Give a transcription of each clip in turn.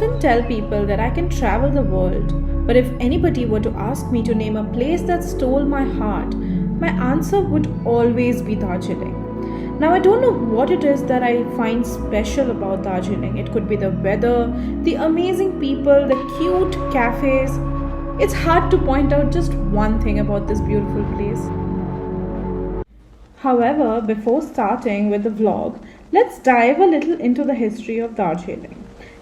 often tell people that I can travel the world, but if anybody were to ask me to name a place that stole my heart, my answer would always be Darjeeling. Now, I don't know what it is that I find special about Darjeeling. It could be the weather, the amazing people, the cute cafes. It's hard to point out just one thing about this beautiful place. However, before starting with the vlog, let's dive a little into the history of Darjeeling.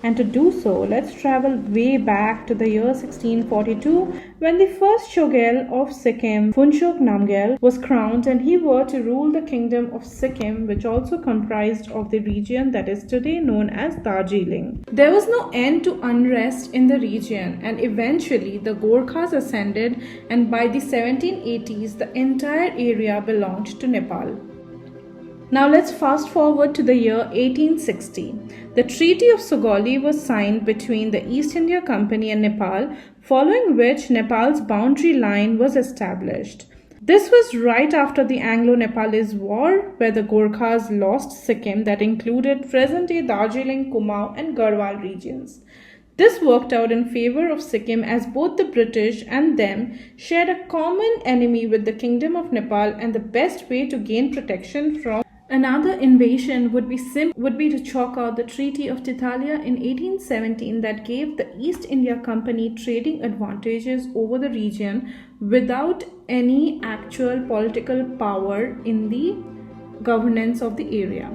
And to do so, let's travel way back to the year 1642 when the first Chogyal of Sikkim, Phunchok Namgyal, was crowned and he were to rule the kingdom of Sikkim, which also comprised of the region that is today known as Darjeeling. There was no end to unrest in the region, and eventually the Gorkhas ascended, and by the 1780s the entire area belonged to Nepal. Now let's fast forward to the year 1860. The Treaty of Sugauli was signed between the East India Company and Nepal, following which Nepal's boundary line was established. This was right after the Anglo-Nepalese War, where the Gorkhas lost Sikkim, that included present-day Darjeeling, Kumaon and Garhwal regions. This worked out in favor of Sikkim as both the British and them shared a common enemy with the Kingdom of Nepal, and the best way to gain protection from another invasion would be to chalk out the Treaty of Titalia in 1817 that gave the East India Company trading advantages over the region without any actual political power in the governance of the area.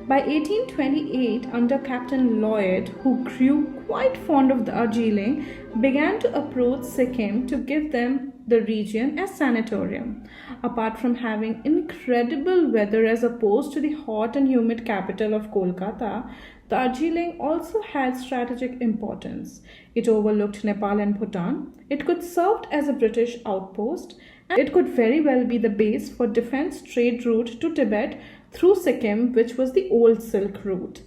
By 1828, under Captain Lloyd, who grew quite fond of Darjeeling, began to approach Sikkim to give them the region as sanatorium. Apart from having incredible weather as opposed to the hot and humid capital of Kolkata, Darjeeling also had strategic importance. It overlooked Nepal and Bhutan. It could serve as a British outpost, and it could very well be the base for defense trade route to Tibet through Sikkim, which was the old Silk Route.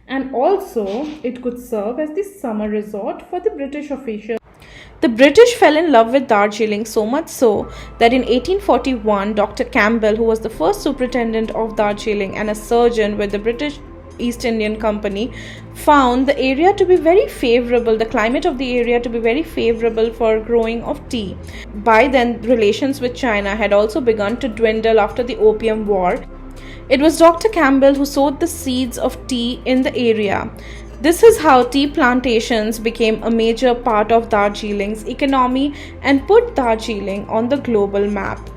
And also, it could serve as the summer resort for the British officials. The British fell in love with Darjeeling so much so that in 1841, Dr. Campbell, who was the first superintendent of Darjeeling and a surgeon with the British East Indian Company, found the area to be very favorable, the climate of the area to be very favorable for growing of tea. By then, relations with China had also begun to dwindle after the Opium War. It was Dr. Campbell who sowed the seeds of tea in the area. This is how tea plantations became a major part of Darjeeling's economy and put Darjeeling on the global map.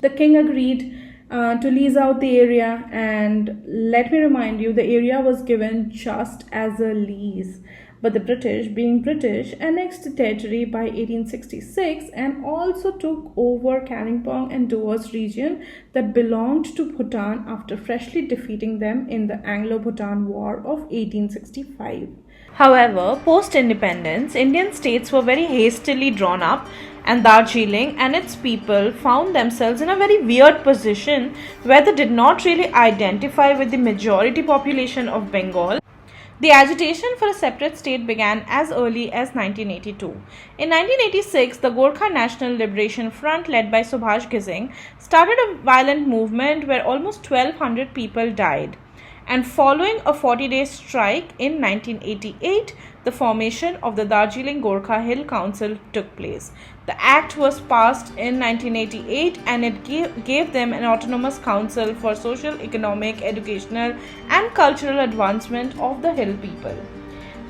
The king agreed to lease out the area, and let me remind you, the area was given just as a lease. But the British, being British, annexed the territory by 1866 and also took over Kalimpong and Doas region that belonged to Bhutan after freshly defeating them in the Anglo-Bhutan War of 1865. However, post-independence, Indian states were very hastily drawn up, and Darjeeling and its people found themselves in a very weird position where they did not really identify with the majority population of Bengal. The agitation for a separate state began as early as 1982. In 1986, the Gorkha National Liberation Front, led by Subhash Gizing, started a violent movement where almost 1,200 people died. And following a 40-day strike in 1988, the formation of the Darjeeling Gorkha Hill Council took place. The act was passed in 1988 and it gave them an autonomous council for social, economic, educational and cultural advancement of the hill people.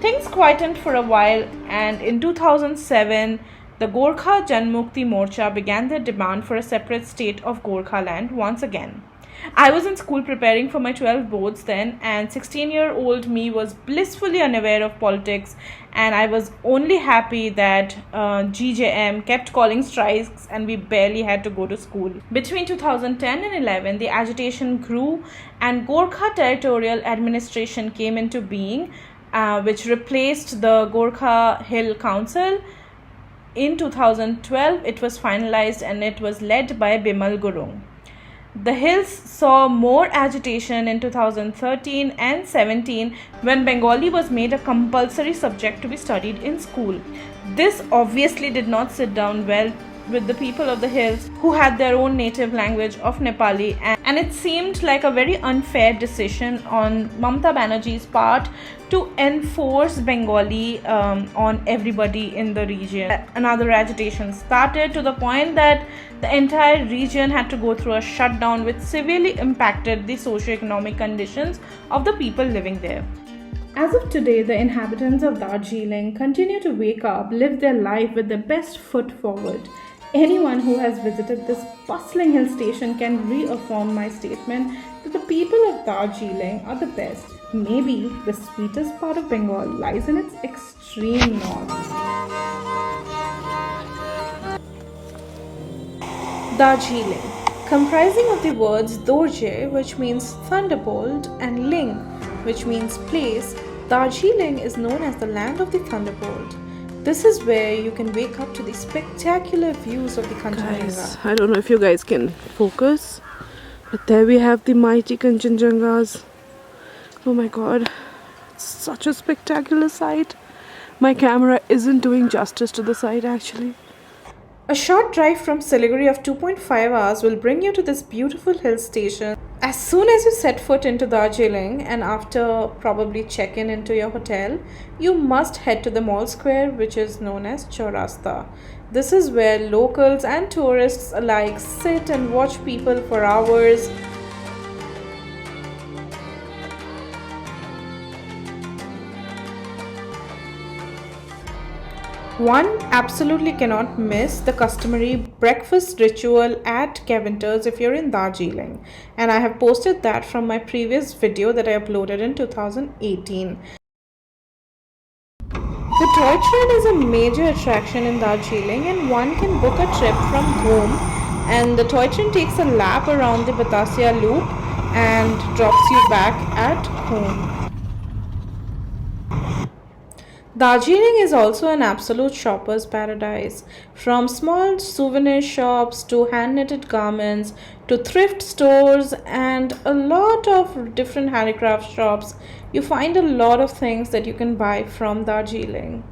Things quietened for a while, and in 2007, the Gorkha Janmukti Morcha began their demand for a separate state of Gorkha land once again. I was in school preparing for my 12 boards then, and 16-year-old me was blissfully unaware of politics, and I was only happy that GJM kept calling strikes and we barely had to go to school. Between 2010 and 11, the agitation grew and Gorkha Territorial Administration came into being, which replaced the Gorkha Hill Council. In 2012, it was finalized and it was led by Bimal Gurung. The hills saw more agitation in 2013 and 17 when Bengali was made a compulsory subject to be studied in school. This obviously did not sit down well with the people of the hills who had their own native language of Nepali, and it seemed like a very unfair decision on Mamata Banerjee's part to enforce Bengali on everybody in the region. Another agitation started to the point that the entire region had to go through a shutdown, which severely impacted the socio-economic conditions of the people living there. As of today, the inhabitants of Darjeeling continue to wake up, live their life with their best foot forward. Anyone who has visited this bustling hill station can reaffirm my statement that the people of Darjeeling are the best. Maybe the sweetest part of Bengal lies in its extreme north. Darjeeling, comprising of the words Dorje, which means thunderbolt, and Ling, which means place, Darjeeling is known as the land of the thunderbolt. This is where you can wake up to the spectacular views of the Kanchenjunga. Guys, I don't know if you guys can focus, but there we have the mighty Kanchenjungas. Oh my god, it's such a spectacular sight. My camera isn't doing justice to the sight actually. A short drive from Siliguri of 2.5 hours will bring you to this beautiful hill station. As soon as you set foot into Darjeeling and after probably check in into your hotel, you must head to the mall square, which is known as Chaurasta. This is where locals and tourists alike sit and watch people for hours. One absolutely cannot miss the customary breakfast ritual at Caventer's if you're in Darjeeling, and I have posted that from my previous video that I uploaded in 2018. The toy train is a major attraction in Darjeeling, and one can book a trip from home, and the toy train takes a lap around the Batasia loop and drops you back at home. Darjeeling is also an absolute shopper's paradise. From small souvenir shops to hand knitted garments to thrift stores and a lot of different handicraft shops, you find a lot of things that you can buy from Darjeeling.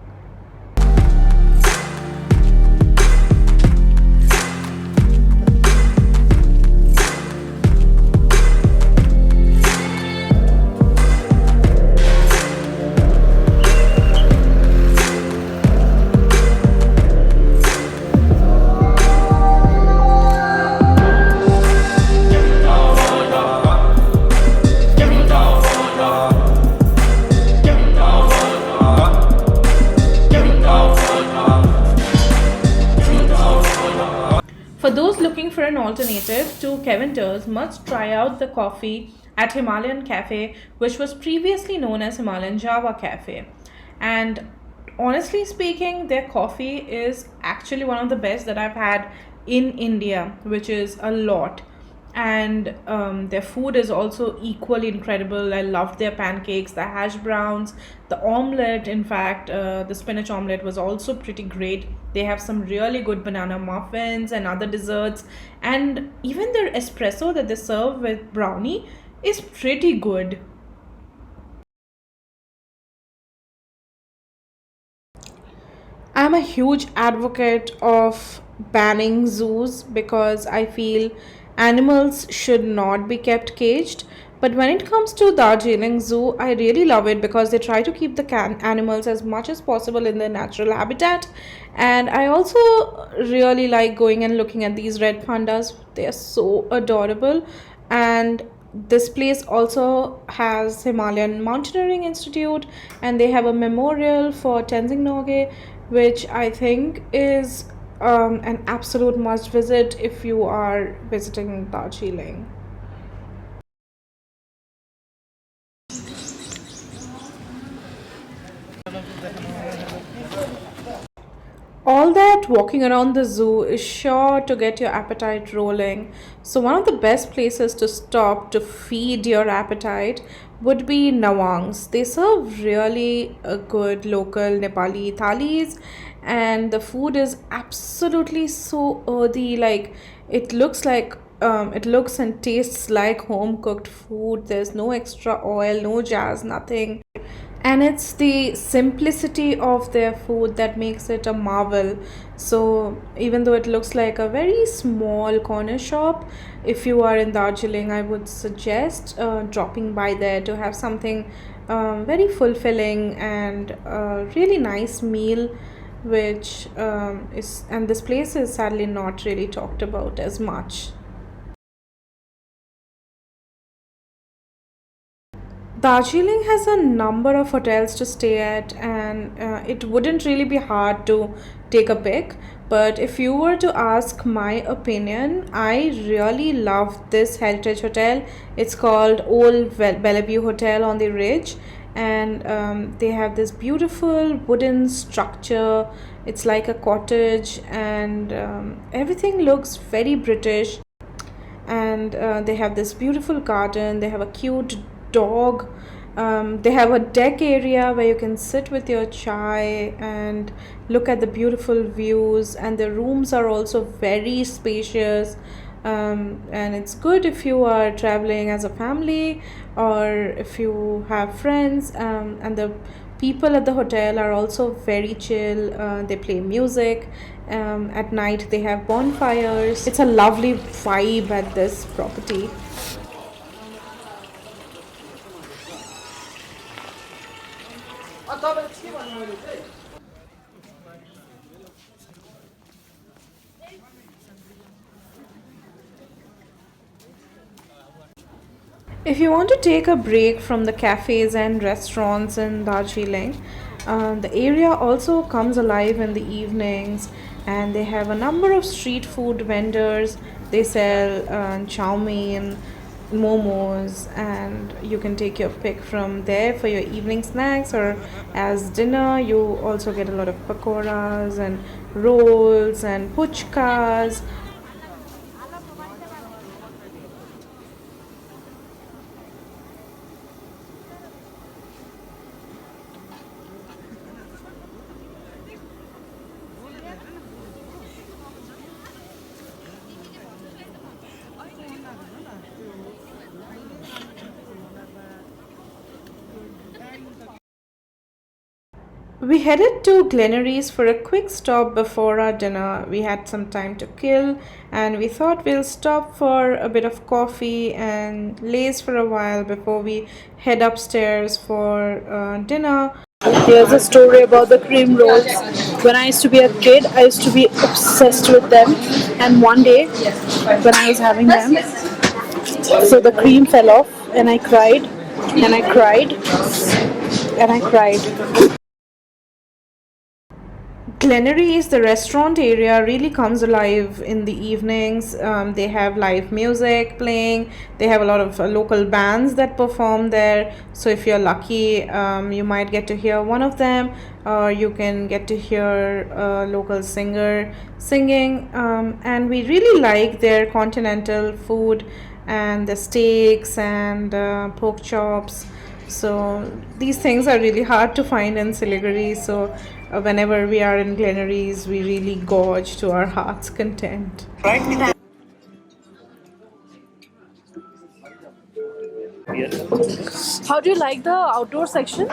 For those looking for an alternative to Caventer's, must try out the coffee at Himalayan Cafe, which was previously known as Himalayan Java Cafe. And honestly speaking, their coffee is actually one of the best that I've had in India, which is a lot. And their food is also equally incredible. I loved their pancakes, the hash browns, the omelette. In fact, the spinach omelette was also pretty great. They have some really good banana muffins and other desserts, and even their espresso that they serve with brownie is pretty good. I'm a huge advocate of banning zoos because I feel animals should not be kept caged. But when it comes to Darjeeling Zoo, I really love it because they try to keep the animals as much as possible in their natural habitat. And I also really like going and looking at these red pandas. They are so adorable. And this place also has Himalayan Mountaineering Institute, and they have a memorial for Tenzing Norgay, which I think is an absolute must visit if you are visiting Darjeeling. All that walking around the zoo is sure to get your appetite rolling. So, one of the best places to stop to feed your appetite would be Nawang's. They serve really a good local Nepali thalis, and the food is absolutely so earthy. It looks and tastes like home cooked food. There's no extra oil, no jazz, nothing, and it's the simplicity of their food that makes it a marvel. So even though it looks like a very small corner shop, if you are in Darjeeling, I would suggest dropping by there to have something very fulfilling and a really nice meal, which is, and this place is sadly not really talked about as much. Darjeeling has a number of hotels to stay at, and it wouldn't really be hard to take a pick. But if you were to ask my opinion, I really love this heritage hotel. It's called Old Bellevue Hotel on the Ridge, and they have this beautiful wooden structure. It's like a cottage, and everything looks very British, and they have this beautiful garden. They have a cute dog. They have a deck area where you can sit with your chai and look at the beautiful views, and the rooms are also very spacious. And it's good if you are traveling as a family or if you have friends. And the people at the hotel are also very chill. They play music. At night, they have bonfires. It's a lovely vibe at this property. If you want to take a break from the cafes and restaurants in Darjeeling, the area also comes alive in the evenings, and they have a number of street food vendors. They sell chow mein, momos, and you can take your pick from there for your evening snacks, or as dinner. You also get a lot of pakoras and rolls and puchkas. We headed to Glenary's for a quick stop before our dinner. We had some time to kill, and we thought we'll stop for a bit of coffee and laze for a while before we head upstairs for dinner. Here's a story about the cream rolls. When I used to be a kid, I used to be obsessed with them. And one day, when I was having them, so the cream fell off, and I cried, and I cried, and I cried. Glenary is the restaurant area really comes alive in the evenings. They have live music playing. They have a lot of local bands that perform there. So if you're lucky, you might get to hear one of them, or you can get to hear a local singer singing. And we really like their continental food and the steaks and pork chops. So these things are really hard to find in Siliguri. So whenever we are in Glenaries, we really gorge to our heart's content. How do you like the outdoor section?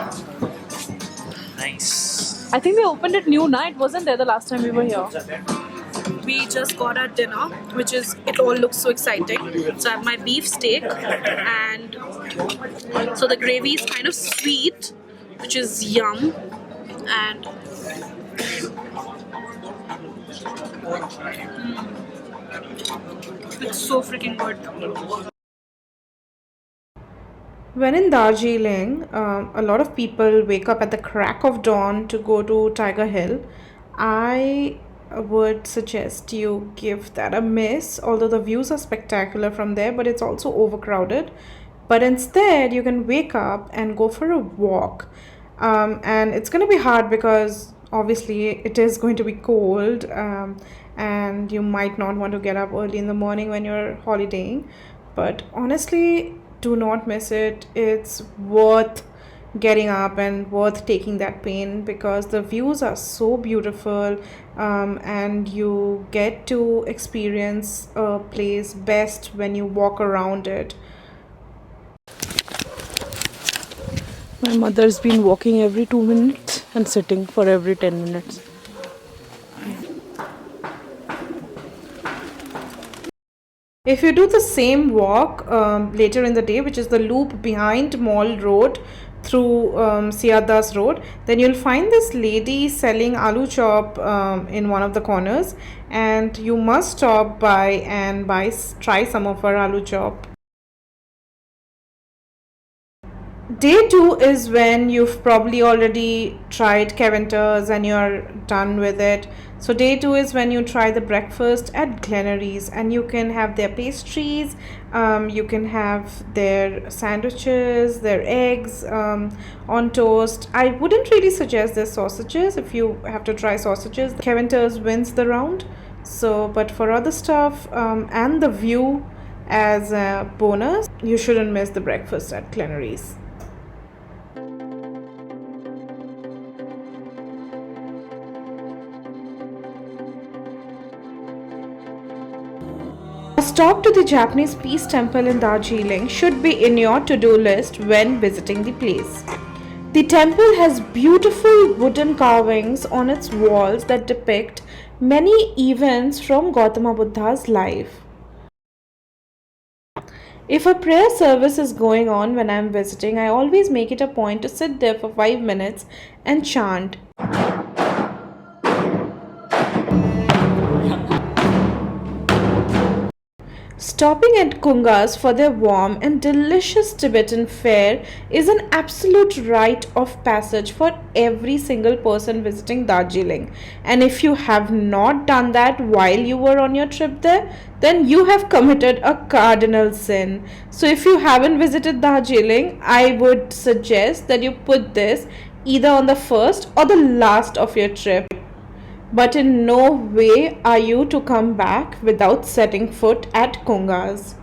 Nice. I think they opened it new now. It wasn't there the last time we were here. We just got our dinner, which is, it all looks so exciting. So I have my beef steak, and so the gravy is kind of sweet, which is yum, and it's so freaking good. When in Darjeeling, a lot of people wake up at the crack of dawn to go to Tiger Hill. I would suggest you give that a miss, although the views are spectacular from there, but it's also overcrowded. But instead, you can wake up and go for a walk. And it's going to be hard because obviously it is going to be cold, and you might not want to get up early in the morning when you're holidaying. But honestly, do not miss it. It's worth getting up and worth taking that pain because the views are so beautiful, and you get to experience a place best when you walk around it. My mother's been walking every 2 minutes and sitting for every 10 minutes. If you do the same walk later in the day, which is the loop behind Mall Road, through Siadas Road, then you'll find this lady selling aloo chop in one of the corners, and you must stop by and try some of her aloo chop. Day two is when you've probably already tried Caventer's and you're done with it. So, day two is when you try the breakfast at Glenary's, and you can have their pastries, you can have their sandwiches, their eggs on toast. I wouldn't really suggest their sausages if you have to try sausages. Caventer's wins the round. So, but for other stuff and the view as a bonus, you shouldn't miss the breakfast at Glenary's. A stop to the Japanese Peace Temple in Darjeeling should be in your to-do list when visiting the place. The temple has beautiful wooden carvings on its walls that depict many events from Gautama Buddha's life. If a prayer service is going on when I am visiting, I always make it a point to sit there for 5 minutes and chant. Stopping at Kunga's for their warm and delicious Tibetan fare is an absolute rite of passage for every single person visiting Darjeeling. And if you have not done that while you were on your trip there, then you have committed a cardinal sin. So if you haven't visited Darjeeling, I would suggest that you put this either on the first or the last of your trip. But in no way are you to come back without setting foot at Kunga's.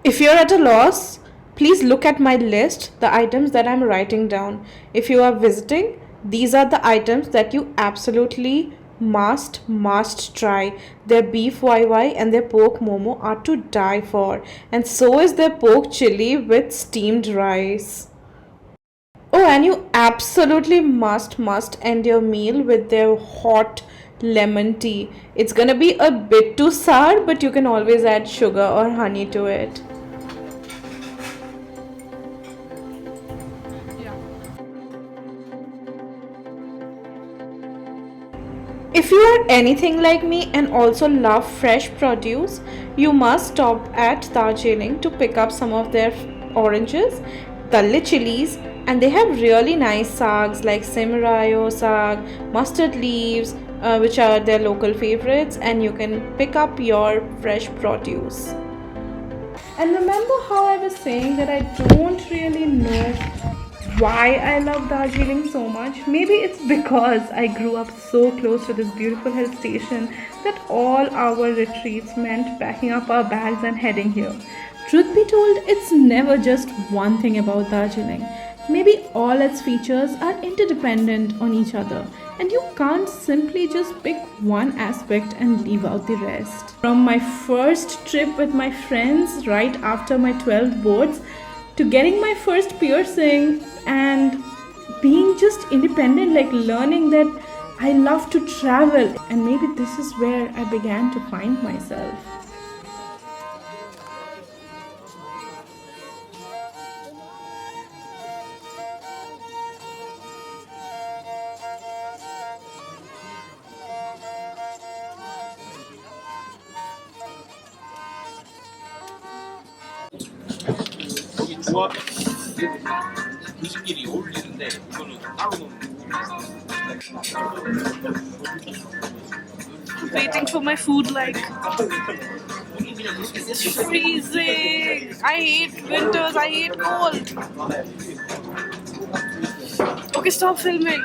If you're at a loss, please look at my list, the items that I'm writing down. If you are visiting, these are the items that you absolutely must try. Their beef YY and their pork momo are to die for, and so is their pork chili with steamed rice. Oh, and you absolutely must end your meal with their hot lemon tea. It's gonna be a bit too sour, but you can always add sugar or honey to it. If you are anything like me and also love fresh produce, you must stop at Darjeeling to pick up some of their oranges, dalle chilies, and they have really nice sags like simrayo sag, mustard leaves, which are their local favorites, and you can pick up your fresh produce. And remember how I was saying that I don't really know why I love Darjeeling so much? Maybe it's because I grew up so close to this beautiful hill station that all our retreats meant packing up our bags and heading here. Truth be told, it's never just one thing about Darjeeling. Maybe all its features are interdependent on each other, and you can't simply just pick one aspect and leave out the rest. From my first trip with my friends right after my 12th boards, to getting my first piercing and being just independent, like learning that I love to travel, and maybe this is where I began to find myself. 여기 조합이 음식끼리 어울리는데 이거는 따로 먹는 Waiting for my food like it's freezing. I hate winters, I hate cold. Okay, stop filming.